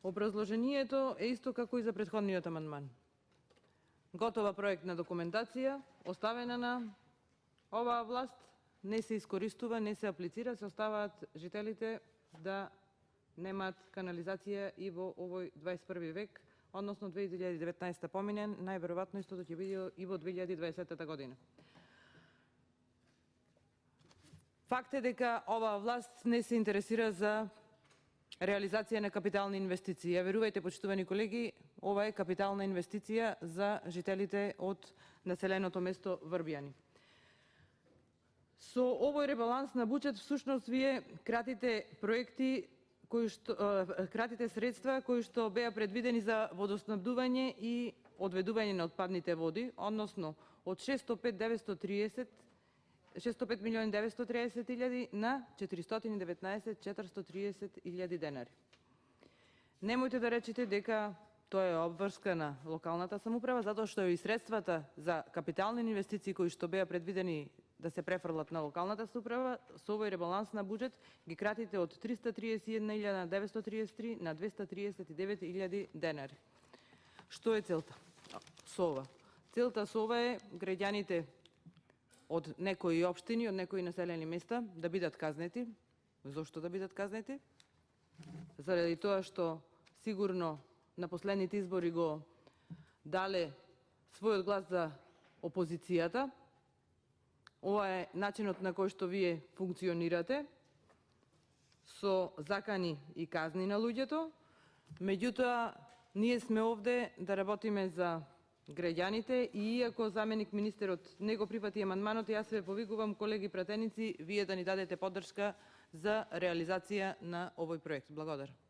Образложението е исто како и за претходниот амандман. Готова проектна документација, оставена на оваа власт, не се искористува, не се аплицира, се оставаат жителите да немаат канализација и во овој 21 век, односно 2019 поминен, најверојатно истото ќе биде и во 2020 година. Факт е дека оваа власт не се интересира за реализација на капитални инвестиции. Ја верувајте, почитувани колеги, ова е капитална инвестиција за жителите од населеното место Врбијани. Со овој ребаланс на буџет всушност вие кратите кратите средства кои што беа предвидени за водоснабдување и одведување на отпадните води, односно од 605 милиони 930 илјади на 419 430 денари. Немојте да речете дека тоа е обврска на локалната самоуправа, затоа што и средствата за капитални инвестиции кои што беа предвидени да се префрлат на локалната самоуправа, со овој ребаланс на буџет ги кратите од 331.933 на 239.000 денари. Што е целта со ова? Целта со ова е граѓаните од некои општини, од некои населени места да бидат казнети. Зошто да бидат казнети? Заради тоа што сигурно на последните избори го дале својот глас за опозицијата. Ова е начинот на кој што вие функционирате, со закани и казни на луѓето. Меѓутоа, ние сме овде да работиме за граѓаните и иако заменик министерот не го прифати амандманот, јас ве повикувам, колеги пратеници, вие да ни дадете поддршка за реализација на овој проект. Благодарам.